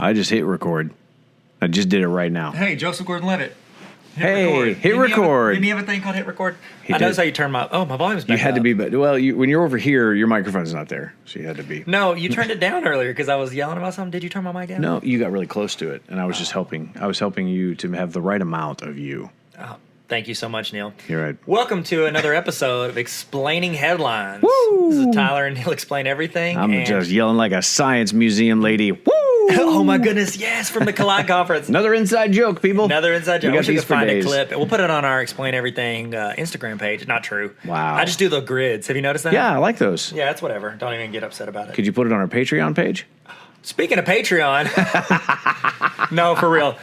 I just hit record. I just did it right now. Hey, Joseph Gordon-Levitt. Hit record. Didn't you have a thing called hit record? He I did. noticed how you turn my volume's back You had up. to be, but well, when you're over here, your microphone's not there, so you had to be. No, you turned it down earlier because I was yelling about something. Did you turn my mic down? No, you got really close to it, and I was just helping. I was helping you to have the right amount of you. Oh, thank you so much, Neil. You're right. Welcome to another episode of Explaining Headlines. Woo! This is Tyler and Neil explain everything. I'm just yelling like a science museum lady. Woo! Oh my goodness, yes, from the Collide Conference. Another inside joke, people. Another inside joke. We I got wish we these could for find days. a clip. We'll put it on our Explain Everything Instagram page. Not true. Wow. I just do the grids. Have you noticed that? Yeah, I like those. Yeah, that's whatever. Don't even get upset about it. Could you put it on our Patreon page? Speaking of Patreon, no, for real.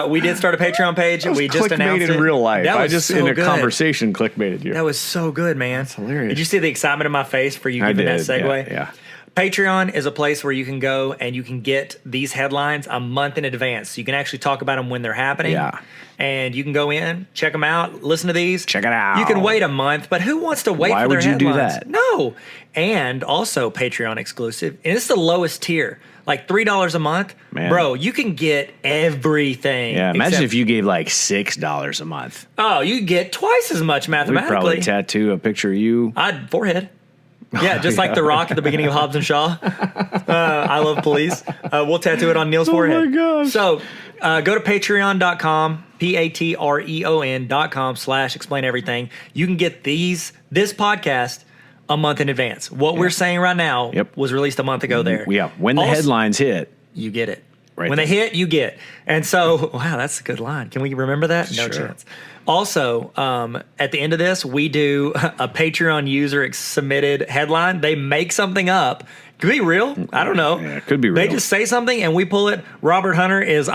We did start a Patreon page. We just announced it. in real life. That I was just so in a good. conversation clickbaited you. That was so good, man. That's hilarious. Did you see the excitement in my face for you giving that segue? Yeah. Patreon is a place where you can go and you can get these headlines a month in advance. So you can actually talk about them when they're happening. Yeah. And you can go in, check them out, listen to these. Check it out. You can wait a month, but who wants to wait Why for their would you do headlines? that? No. And also Patreon exclusive. And it's the lowest tier. Like $3 a month. Man. Bro, you can get everything. Yeah, imagine except- if you gave like $6 a month. Oh, you get twice as much We'd mathematically. probably tattoo a picture of you. I'd forehead. Yeah, just like The Rock at the beginning of Hobbs and Shaw. I love police. We'll tattoo it on Neil's forehead. my gosh. So go to patreon.com, patreon.com/explain everything. You can get this podcast a month in advance. What we're saying right now was released a month ago there. Yeah, when the Also, headlines hit. you get it. Right When there. they hit, you get. And so, wow, that's a good line. Can we remember that? No Sure. chance. Also, at the end of this, we do a Patreon user submitted headline. They make something up. Could be real. I don't know. Yeah, it could be real. They just say something and we pull it. Robert Hunter is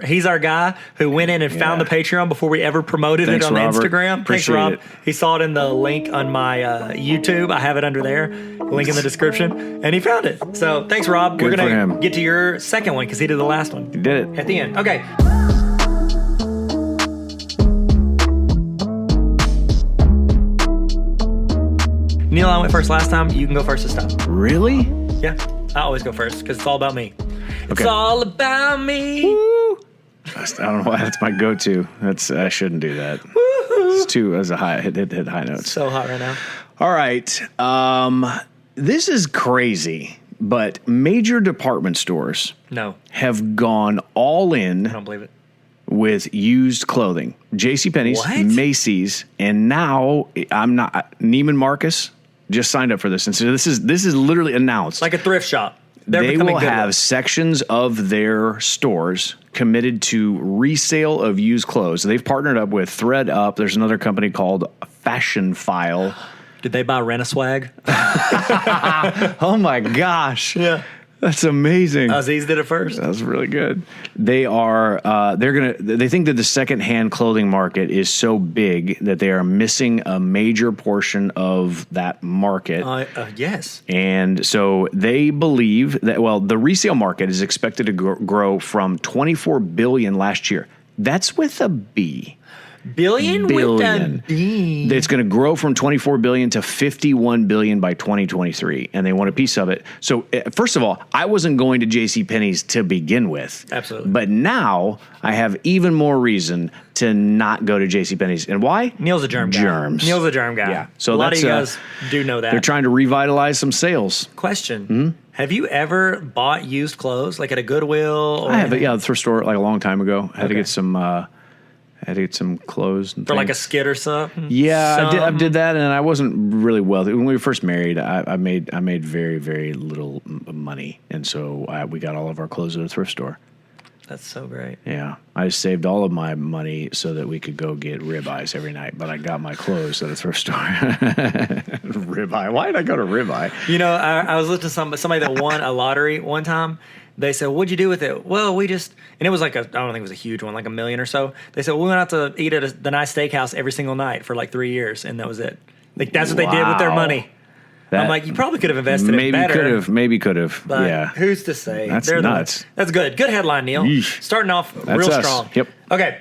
he's our guy who went in and found the Patreon before we ever promoted Thanks, it on Robert. Instagram. Appreciate Thanks, Rob. it. He saw it in the link on my YouTube. I have it under there. Link in the description. And he found it. So thanks, Rob. Good We're for going to him. get to your second one because he did the last one. You did it. At the end. Okay. Neil, I went first last time. You can go first this time. Really? Yeah. I always go first because it's all about me. It's Okay. all about me. Woo! I don't know why that's my go-to. I shouldn't do that. It's too as a high hit high notes. So hot right now. All right. This is crazy, but major department stores No, have gone all I in don't believe it. with used clothing. JCPenny's, What? Macy's, and now Neiman Marcus just signed up for this. And so this is literally announced. Like a thrift shop. They're They becoming will good have ones. sections of their stores committed to resale of used clothes. They've partnered up with ThreadUp. There's another company called Fashion File. Did they buy Rent-A-Swag? Oh my gosh. Yeah. That's amazing. Aziz did it first. That's really good. They think that the secondhand clothing market is so big that they are missing a major portion of that market. Yes. And so they believe that, the resale market is expected to grow from $24 billion last year. That's with a B. Billion with a B. It's going to grow from $24 billion to $51 billion by 2023, and they want a piece of it. So, first of all, I wasn't going to JCPenney's to begin with. Absolutely. But now I have even more reason to not go to JCPenney's. And why? Neil's a germ guy. Germs. Neil's a germ guy. Yeah. So a lot of you that's, guys do know that. They're trying to revitalize some sales. Question. Have you ever bought used clothes, like at a Goodwill? Or I have, the thrift store like a long time ago. I had to Okay. get some clothes and For like a things. skid or something? Yeah, I did that, and I wasn't really wealthy. When we were first married, I made very, very little money, and so we got all of our clothes at a thrift store. That's so great. Yeah, I saved all of my money so that we could go get ribeyes every night, but I got my clothes at a thrift store. Ribeye? Why did I go to ribeye? You know, I was listening to somebody that won a lottery one time. They said, "What'd you do with it?" Well, and it was like I don't think it was a huge one, like $1 million or so. They said, "We went out to eat at the nice steakhouse every single night for like 3 years, and that was it." Like that's what they did with their Wow. money. I'm like, you probably could have invested it better. Maybe could have. But Yeah, who's to say? That's They're the nuts. ones. That's good. Good headline, Neil. Yeesh. Starting off That's real us. strong. Yep. Okay.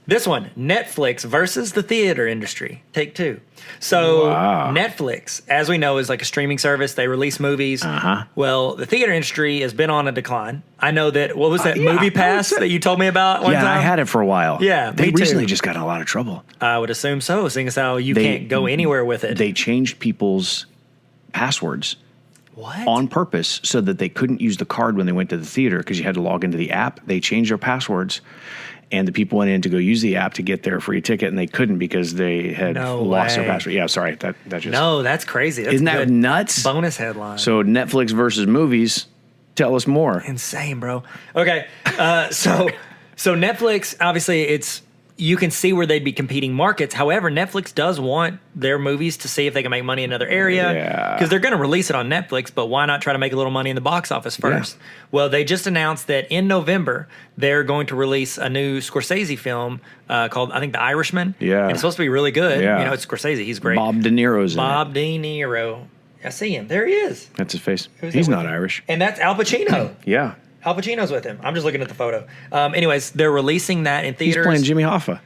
This one, Netflix versus the theater industry. Take two. So Netflix, as we know, is like a streaming service. They release movies. Well, the theater industry has been on a decline. I know that. What was that Movie Pass that you told me about one time? Yeah, I had it for a while. Yeah, they me too. recently just got in a lot of trouble. I would assume so, seeing as how you can't go anywhere with it. They changed people's passwords. What? On purpose so that they couldn't use the card when they went to the theater because you had to log into the app. They changed their passwords, and the people went in to go use the app to get their free ticket, and they couldn't because they had lost their password. Yeah, sorry. That just that's crazy. That's isn't that nuts? Bonus headline. So Netflix versus movies. Tell us more. Insane, bro. Okay, so Netflix, obviously, you can see where they'd be competing markets. However, Netflix does want their movies to see if they can make money in another area because they're going to release it on Netflix, but why not try to make a little money in the box office first? Yeah. Well, they just announced that in November, they're going to release a new Scorsese film called, I think, The Irishman. Yeah. And it's supposed to be really good. Yeah. You know, it's Scorsese. He's great. Bob De Niro's in it. Bob De Niro. I see him. There he is. That's his face. He's not Irish. And that's Al Pacino. Yeah. Al Pacino's with him. I'm just looking at the photo. Anyways, they're releasing that in theaters. He's playing Jimmy Hoffa.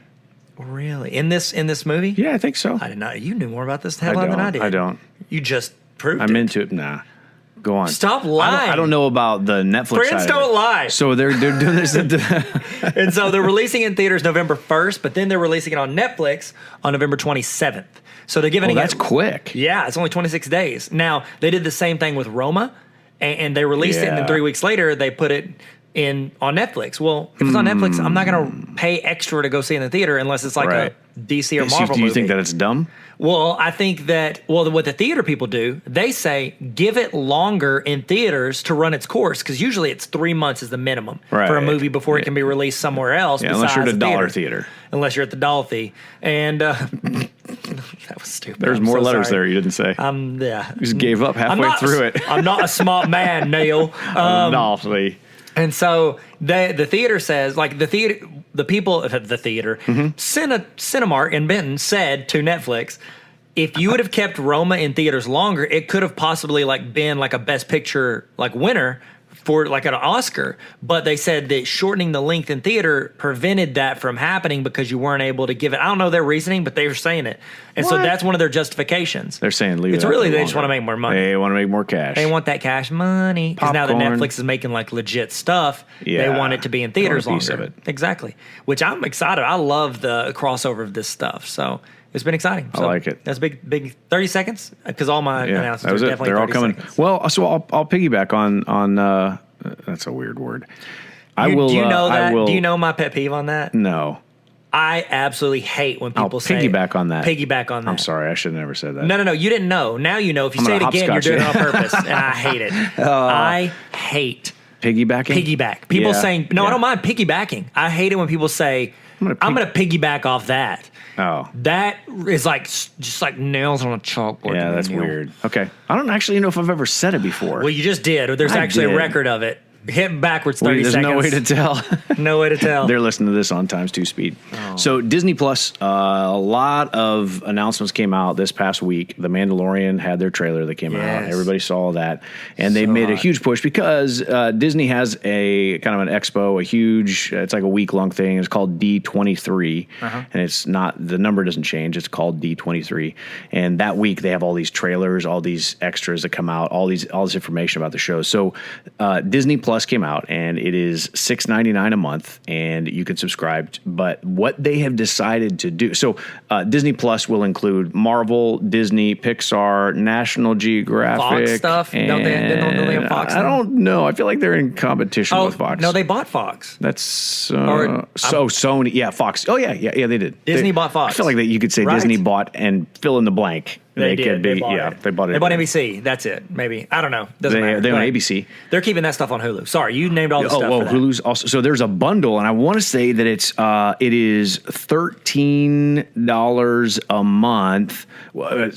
Really? In this movie? Yeah, I think so. I did not. You knew more about this headline than I did. I don't. You just proved I'm into it. Nah. Go on. Stop lying. I don't know about the Netflix Friends side don't lie. So they're doing this. And so they're releasing it in theaters November 1st, but then they're releasing it on Netflix on November 27th. So they're giving it. That's quick. Yeah, it's only 26 days. Now, they did the same thing with Roma, and they released it, and then 3 weeks later, they put it on Netflix. Well, if it's on Netflix, I'm not going to pay extra to go see it in the theater unless it's like a DC or Marvel movie. Do you think that it's dumb? Well, I think that, what the theater people do, they say give it longer in theaters to run its course, because usually it's 3 months is the minimum for a movie before it can be released somewhere else. Yeah, unless you're at a dollar theater. Unless you're at the Dolphy. And that was stupid. There's more letters there you didn't say. Yeah. You just gave up halfway through it. I'm not a smart man, Neil. Dolphy. And so the theater says, like the people at the theater, Cinemark in Benton said to Netflix, if you would have kept Roma in theaters longer, it could have possibly been like a Best Picture winner for like an Oscar. But they said that shortening the length in theater prevented that from happening because you weren't able to give it. I don't know their reasoning, but they were saying it. And so that's one of their justifications. They're saying leave it. It's really they just want to make more money. They want to make more cash. They want that cash money. Because now that Netflix is making legit stuff, they want it to be in theaters longer. Of it. Exactly. Which I'm excited. I love the crossover of this stuff. So it's been exciting. So I like it. That's big 30 seconds because all my announcements are definitely They're all coming. Seconds. Well, so I'll piggyback on that's a weird word. Do you know that? Do you know my pet peeve on that? No. I absolutely hate when people say piggyback on that. Piggyback on that. I'm sorry, I should have never said that. No. You didn't know. Now you know. If you say it again, you're doing it on purpose, and I hate it. I hate piggybacking. Piggyback. People saying no. I don't mind piggybacking. I hate it when people say I'm going to piggyback off that. Oh, that is just like nails on a chalkboard. Yeah, that's weird. Okay, I don't actually know if I've ever said it before. Well, you just did. There's actually a record of it. Hit backwards 30 There's seconds. no way to tell. No way to tell. They're listening to this on times 2 speed. Oh. So Disney Plus, a lot of announcements came out this past week. The Mandalorian had their trailer that came out. Everybody saw that. And they made a huge push because Disney has a kind of an expo, it's like a week-long thing. It's called D23. And it's not, the number doesn't change. It's called D23. And that week they have all these trailers, all these extras that come out, all this information about the show. So Disney Plus came out, and it is $6.99 a month, and you can subscribe. But what they have decided to do, so Disney Plus will include Marvel, Disney, Pixar, National Geographic, Fox stuff. Don't they have Fox? I don't know. I feel like they're in competition with Fox. No, they bought Fox. That's Sony. Yeah, Fox. Oh yeah, they did. Disney bought Fox. I feel like you could say Disney bought and fill in the blank. They did. They bought it. They bought it. They bought NBC. That's it. Maybe. I don't know. Doesn't matter. They own ABC. They're keeping that stuff on Hulu. Sorry, you named all the stuff. Oh, Hulu's also. So there's a bundle, and I want to say that it is $13 a month.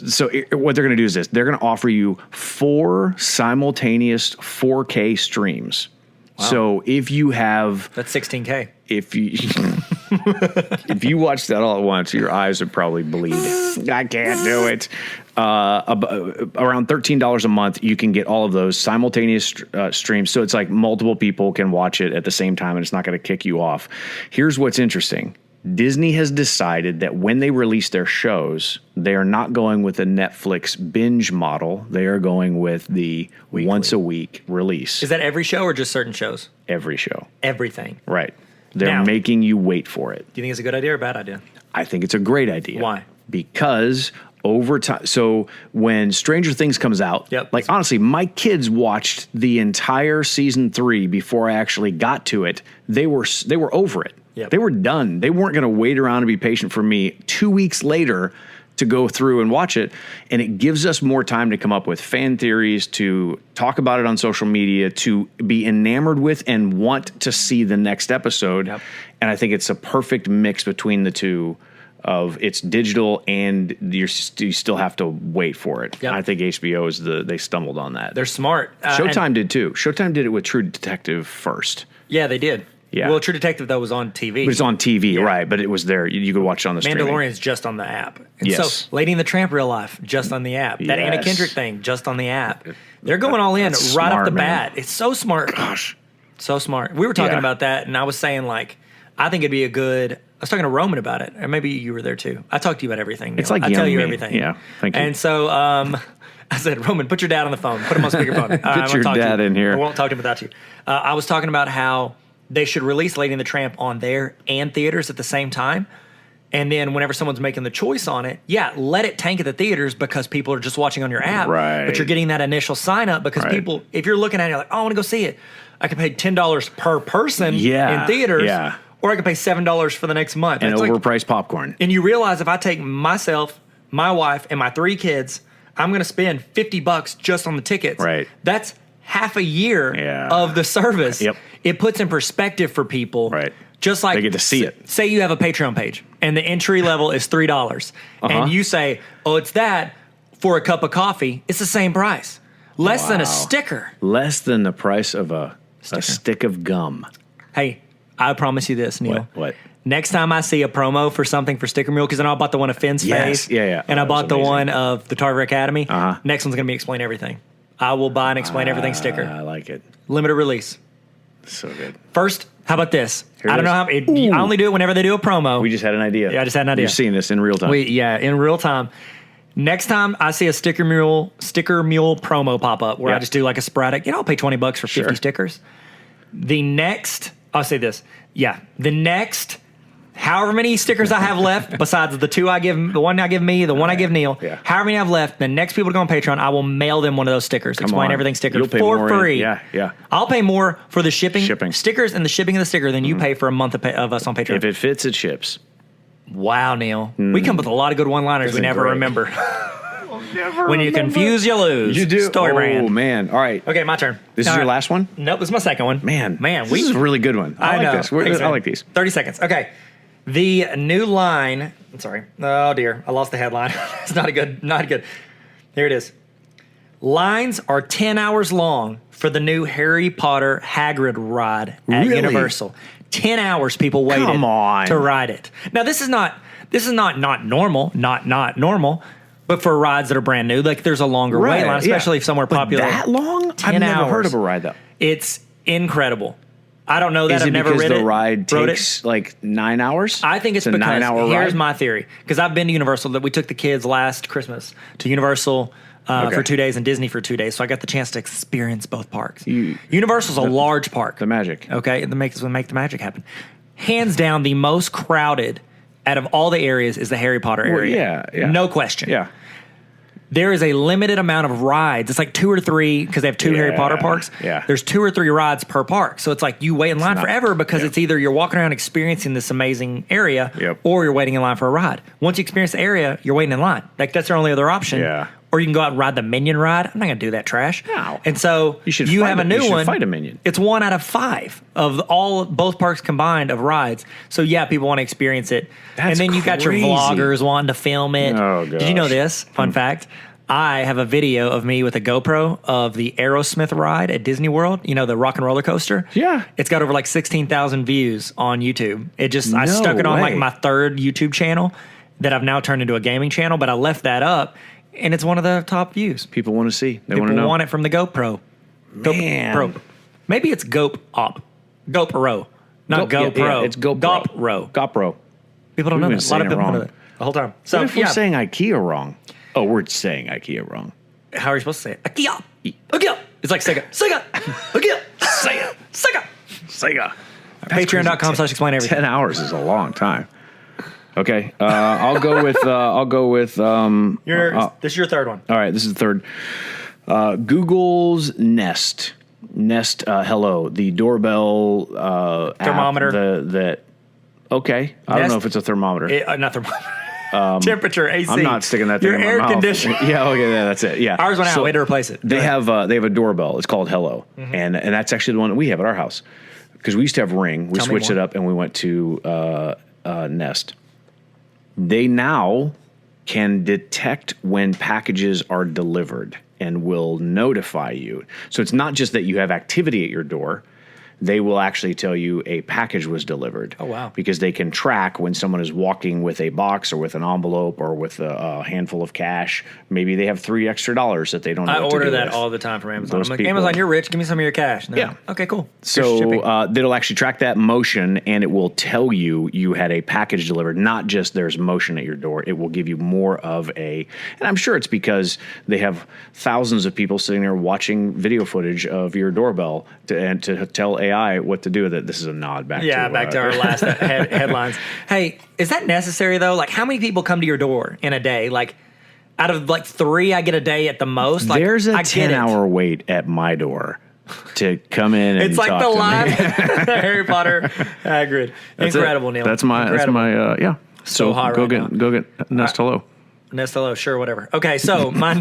So what they're going to do is this: they're going to offer you 4 simultaneous 4K streams. Wow. So if you have that's $16K. If you watch that all at once, your eyes would probably bleed. I can't do it. Around $13 a month, you can get all of those simultaneous streams. So it's like multiple people can watch it at the same time, and it's not going to kick you off. Here's what's interesting. Disney has decided that when they release their shows, they are not going with the Netflix binge model. They are going with the once a week release. Is that every show or just certain shows? Every show. Everything. Right. They're Now, making you wait for it. Do you think it's a good idea or a bad idea? I think it's a great idea. Why? Because over time, so when Stranger Things comes out, like honestly, my kids watched the entire season 3 before I actually got to it. They were over it. Yep. They were done. They weren't going to wait around and be patient for me 2 weeks later to go through and watch it. And it gives us more time to come up with fan theories, to talk about it on social media, to be enamored with and want to see the next episode. Yep. And I think it's a perfect mix between the two of it's digital and you still have to wait for it. Yep. I think HBO they stumbled on that. They're smart. Showtime did too. Showtime did it with True Detective first. Yeah, they did. Yeah. Well, True Detective, though, was on TV. But it's on TV, right? But it was there. You could watch it on the streaming. Mandalorian's just on the app. And Yes. so Lady and the Tramp real life, just on the app. That Anna Yes. Kendrick thing, just on the app. They're going all in That's right off smart, the man. bat. It's so smart. Gosh. So smart. We were talking Yeah. about that, and I was saying, like, I think it'd be a good... I was talking to Roman about it, or maybe you were there too. I talk to you about everything. It's Neil. like I tell young you me. everything. Yeah, thank you. And so I said, Roman, put your dad on the phone. Put him on speakerphone. Get your dad in here. I won't talk to him without you. I was talking about how they should release Lady and the Tramp on there and theaters at the same time. And then whenever someone's making the choice on it, let it tank at the theaters because people are just watching on your app. Right. But you're getting that initial sign up because people, if you're looking at it, you're like, oh, I want to go see it. I can pay $10 per person in theaters. Yeah. Or I can pay $7 for the next month. And it's overpriced popcorn. And you realize if I take myself, my wife, and my 3 kids, I'm going to spend $50 just on the tickets. Right. That's half a year of the service. Yep. It puts in perspective for people. Right. Just like They get to see it. Say you have a Patreon page and the entry level is $3. And you say, oh, it's that for a cup of coffee. It's the same price. Less than a sticker. Less than the price of a stick of gum. Hey, I promise you this, Neil. What? Next time I see a promo for something for Sticker Mule, because I know I bought the one of Finn's face. Yeah. And I That bought was the amazing. one of the Tarver Academy. Uh-huh. Next one's going to be Explain Everything. I will buy an Explain Everything sticker. I like it. Limited release. So good. First, how about this? Here I it don't know is. how I only do it whenever they do a promo. We just had an idea. Yeah, I just had an idea. You're seeing this in real time. In real time. Next time I see a Sticker Mule promo pop up where I just do like a sporadic, I'll pay $20 for 50 stickers. I'll say this. Yeah. The next, however many stickers I have left, besides the 2 I give, the one I give me, the one I give Neil, however many I have left, the next people to go on Patreon, I will mail them one of those stickers. Explain Everything sticker You'll pay for more free. Yeah. I'll pay more for the shipping stickers and the shipping of the sticker than you pay for a month of us on Patreon. If it fits, it ships. Wow, Neil. We come up with a lot of good one-liners we never remember. When you confuse, you lose. You do. Story brand. Oh, man. All right. Okay, my turn. This is your last one? Nope, this is my second one. Man, this is a really good one. I like know. this. Thanks, I man. like these. 30 seconds. Okay. The new line. I'm sorry. Oh, dear. I lost the headline. It's not good. Here it is. Lines are 10 hours long for the new Harry Potter Hagrid ride at Really? Universal. 10 hours people waited to ride it. Now, this is not normal, not normal, but for rides that are brand new, like there's a longer wait line, especially if somewhere popular. That long? 10 I've never hours. heard of a ride though. It's incredible. I don't know that. Is I've it never because ridden it. the ride Rode takes like 9 hours? I think it's a because 9 hour here's ride? my theory. Because I've been to Universal. That we took the kids last Christmas to Universal for 2 days and Disney for 2 days, so I got the chance to experience both parks. Universal's a large park. The magic. Okay, it makes the magic happen. Hands down, the most crowded out of all the areas is the Harry Potter area. Yeah. No question. Yeah. There is a limited amount of rides. It's like 2 or 3 because they have 2 Harry Potter parks. Yeah. There's 2 or 3 rides per park. So it's like you wait in line forever because it's either you're walking around experiencing this amazing area or you're waiting in line for a ride. Once you experience the area, you're waiting in line. Like that's their only other option. Yeah. Or you can go out and ride the Minion ride. I'm not going to do that trash. No. And so you have a new one. Fight a Minion. It's 1 out of 5 of both parks combined of rides. So yeah, people want to experience it. That's and then you got your crazy. vloggers wanting to film it. Oh, Did you know gosh. this? Fun fact. I have a video of me with a GoPro of the Aerosmith ride at Disney World. You know, the rock and roller coaster. Yeah. It's got over like 16,000 views on YouTube. I stuck it on like my 3rd YouTube channel that I've now turned into a gaming channel, but I left that up and it's one of the top views. People want to see. They want to People know. want it from the GoPro. Man. GoPro. Maybe it's GoPro. Not GoPro. Yeah, it's GoPro. GoPro. GoPro. People don't know been that. A lot of saying it people don't know wrong. that the whole time. So, What if we're saying IKEA wrong? Oh, we're saying IKEA wrong. How are you supposed to say it? IKEA. IKEA. It's like Sega. Sega. IKEA. Sega. Sega. Sega. Patreon.com/explain everything. 10 hours is a long time. Okay, I'll go with. This is your third one. All right, this is the third. Google's Nest. Hello, the doorbell thermometer. app. Okay, I don't know if it's a thermometer. Not thermometer. Temperature, AC. I'm not sticking that thing your in my air mouth. conditioner. Yeah, okay, that's it. Yeah, ours went out. We had to replace it. They have a doorbell. It's called Hello, and that's actually the one that we have at our house because we used to have Ring. We switched it up and we went to Nest. They now can detect when packages are delivered and will notify you. So it's not just that you have activity at your door. They will actually tell you a package was delivered. Oh, wow. Because they can track when someone is walking with a box or with an envelope or with a handful of cash. Maybe they have $3 extra that they don't know what to do order that with. all the time from Amazon. Those I'm like, people. Amazon, you're rich. Give me some of your cash. No. Yeah. Okay, cool. So it'll actually track that motion, and it will tell you had a package delivered, not just there's motion at your door. It will give you more of and I'm sure it's because they have thousands of people sitting there watching video footage of your doorbell to tell AI what to do with it. This is a nod back to our last headlines. Hey, is that necessary, though? Like, how many people come to your door in a day? Like, out of, 3, I get a day at the most. Like, there's a 10-hour wait at my door to come in and it's like talk the to live me. Harry Potter Hagrid. Incredible, Neil. That's my yeah. So hot go right get go get Nest Hello. Nest Hello, sure, whatever. Okay, so my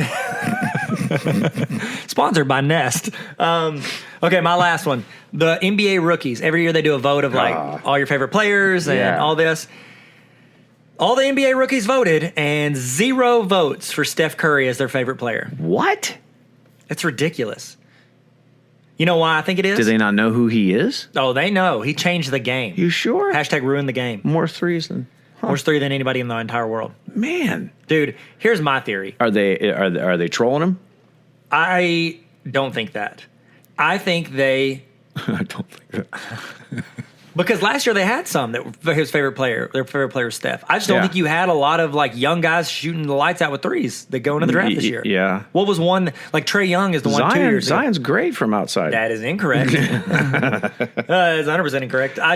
sponsored by Nest. Okay, my last one. The NBA rookies. Every year they do a vote of all your favorite players and all this. All the NBA rookies voted, and 0 votes for Steph Curry as their favorite player. What? It's ridiculous. You know why I think it is? Do they not know who he is? Oh, they know. He changed the game. You sure? Hashtag ruined the game. More threes than More 3 than anybody in the entire world. man. Dude, here's my theory. Are they trolling him? I don't think that. I think they... I don't think that. Because last year they had some that were his favorite player. Their favorite player was Steph. I just don't think you had a lot of young guys shooting the lights out with threes that go into the draft this year. Yeah. What was one Trey Young is the one 2 years ago. Zion's great from outside. That is incorrect. That is 100% incorrect. I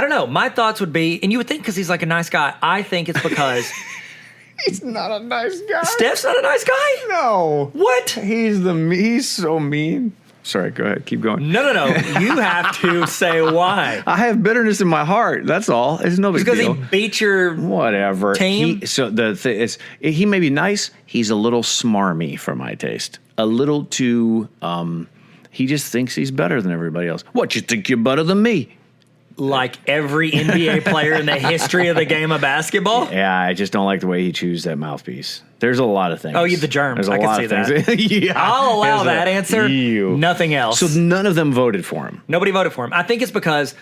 don't know. My thoughts would be, and you would think because he's a nice guy. I think it's because He's not a nice guy. Steph's not a nice guy. No. What? He's so mean. Sorry, go ahead. Keep going. No. You have to say why. I have bitterness in my heart. That's all. It's no big Because deal. he beat your Whatever. team? He may be nice. He's a little smarmy for my taste. A little too. He just thinks he's better than everybody else. What, you think you're better than me? like every NBA player in the history of the game of basketball. Yeah, I just don't like the way he chews that mouthpiece. There's a lot of things. Oh, you the germs. There's a I lot can of see things. that. Yeah, I'll allow that answer. Ew. Nothing else. So none of them voted for him. Nobody voted for him. I think it's because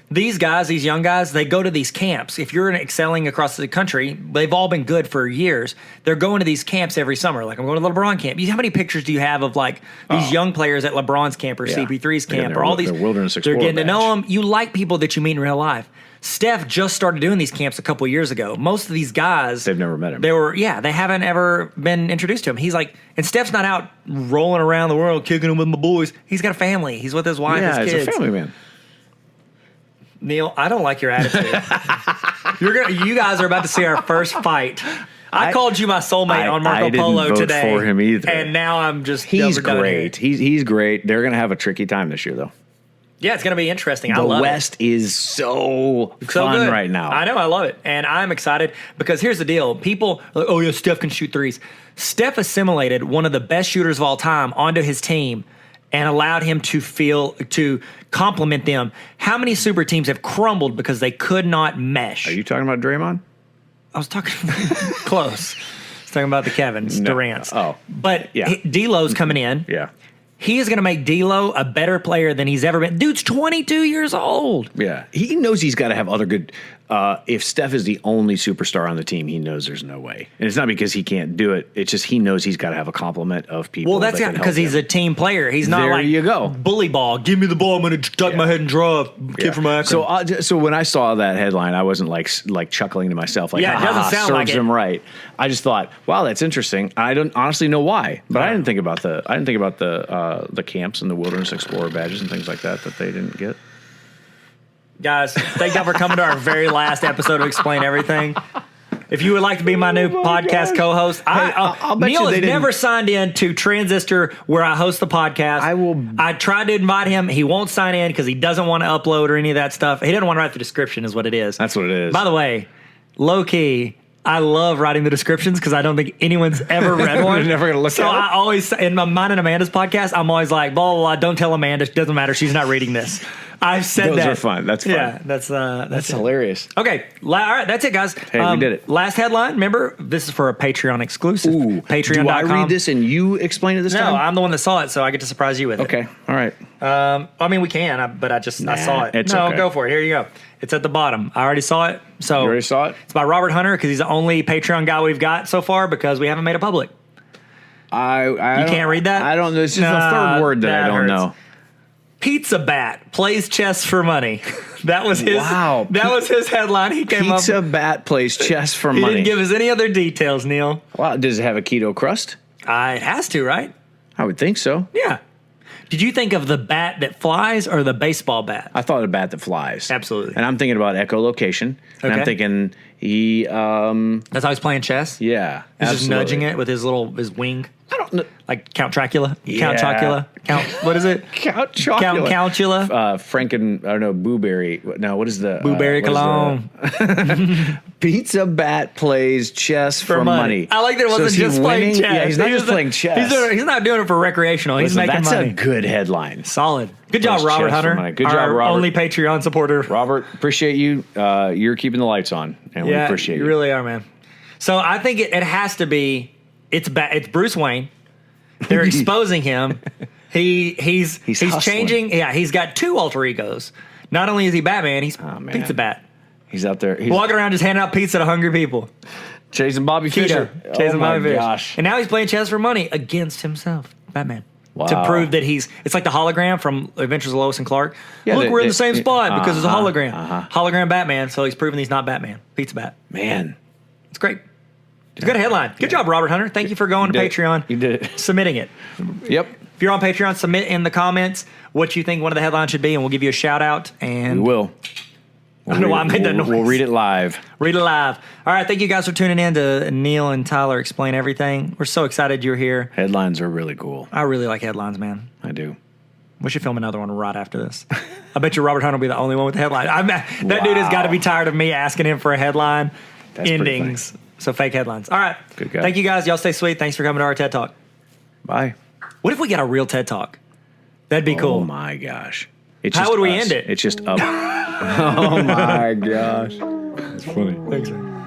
these guys, these young guys, they go to these camps. If you're excelling across the country, they've all been good for years. They're going to these camps every summer. Like I'm going to the LeBron camp. How many pictures do you have of like these young players at LeBron's camp or CP3's camp or all these? Wilderness They're Explorer getting to know badge. them. You like people that you meet in real life. Steph just started doing these camps a couple years ago. Most of these guys, They've never met him. They haven't ever been introduced to him. He's like, and Steph's not out rolling around the world kicking him with my boys. He's got a family. He's with his wife, his kids. He's a family man. Neil, I don't like your attitude. You guys are about to see our first fight. I called you my soulmate on Marco Polo vote today. for him either. And now I'm just He's overdone great. here. He's great. They're going to have a tricky time this year, though. Yeah, it's going to be interesting. I The love West is so fun good right now. I know, I love it. And I'm excited because here's the deal. People are like, oh, yeah, Steph can shoot threes. Steph assimilated one of the best shooters of all time onto his team and allowed him to complement them. How many super teams have crumbled because they could not mesh? Are you talking about Draymond? I was talking close. I was talking about the Kevins, Durant's. Oh. But Yeah. D'Lo's coming in. Yeah. He is going to make D'Lo a better player than he's ever been. Dude's 22 years old. Yeah. He knows he's got to have other good if Steph is the only superstar on the team, he knows there's no way. And it's not because he can't do it. It's just he knows he's got to have a complement of people. Well, that's because he's a team player. He's not there like you go. bully ball. Give me the ball. I'm going to duck my head and draw. Kid from Akron. So when I saw that headline, I wasn't like chuckling to myself. Like, it doesn't sound serves like it. him right. I just thought, wow, that's interesting. I don't honestly know why, but I didn't think about the camps and the Wilderness Explorer badges and things like that they didn't get. Guys, thank y'all for coming to our very last episode of Explain Everything. If you would like to be my new podcast co-host, I'll bet Neil you has never signed in to Transistor where I host the podcast. I tried to invite him. He won't sign in because he doesn't want to upload or any of that stuff. He doesn't want to write the description is what it is. That's what it is. By the way, low-key, I love writing the descriptions because I don't think anyone's ever read one. They're never going to look at it. So I always, in mine and Amanda's podcast, I'm always like, blah, blah, blah, don't tell Amanda. It doesn't matter. She's not reading this. I've said Those that. are fun. That's fun. Yeah, that's hilarious. Okay, all right, that's it, guys. Hey, we did it. Last headline. Remember, this is for a Patreon exclusive. Ooh, Patreon.com. do I read this and you explain it this time? No, I'm the one that saw it, so I get to surprise you with it. Okay, all right. I mean, we can, but I saw it. It's okay. Go for it. Here you go. It's at the bottom. I already saw it. So You already saw it? It's by Robert Hunter because he's the only Patreon guy we've got so far because we haven't made it public. You can't read that? I don't know. It's just the third word that I don't know. Pizza Bat plays chess for money. That was his. Wow. That was his headline. He came up. Pizza Bat plays chess for He money. didn't give us any other details, Neil. Wow. Does it have a keto crust? It has to, right? I would think so. Yeah. Did you think of the bat that flies or the baseball bat? I thought a bat that flies. Absolutely. And I'm thinking about echolocation. And I'm Okay. thinking he. That's how he's playing chess. Yeah. He's just nudging it with his wing. I don't know. Like Count Dracula? Yeah. Count Chocula? What is it? Count Chocula. Countula? Blueberry. No, what is the Blueberry what is Cologne. Pizza Bat plays chess for money. I like that it So wasn't is he just playing winning? chess. Yeah, he's not just playing chess. He's not doing it for recreational. He's Listen, making that's money. a good headline. Solid. Good job, Plays Robert chess for Hunter. money. Good job, Our Robert. only Patreon supporter. Robert, appreciate you. You're keeping the lights on, and we appreciate you. You really are, man. So I think it has to be. It's Bruce Wayne. They're exposing him. He's hustling. changing. Yeah, he's got two alter egos. Not only is he Batman, he's man. Pizza Bat. He's out there. He's Walking around just handing out pizza to hungry people. chasing Bobby Fischer. Chasing Bobby Fischer. Gosh. And now he's playing chess for money against himself, Batman. Wow. To prove that it's like the hologram from Adventures of Lois and Clark. Yeah, Look, we're in the same spot because it's a hologram. Hologram Batman, so he's proving he's not Batman. Pizza Bat. Man. It's great. It's a good headline. Good job, Robert Hunter. Thank you for going to Patreon. You did it. Submitting it. Yep. If you're on Patreon, submit in the comments what you think one of the headlines should be, and we'll give you a shout out. And We will. I don't know why I made that noise. We'll read it live. Read it live. All right, thank you guys for tuning in to Neil and Tyler Explain Everything. We're so excited you're here. Headlines are really cool. I really like headlines, man. I do. We should film another one right after this. I bet you Robert Hunter will be the only one with the headline. That dude has got to be tired of me asking him for a headline. That's pretty endings. So fake headlines. All right. Good guy. Thank you guys. Y'all stay sweet. Thanks for coming to our TED Talk. Bye. What if we got a real TED Talk? That'd be cool. Oh my gosh. It's How just would we us. end it? It's just up. Oh my gosh. It's funny. Thanks, man.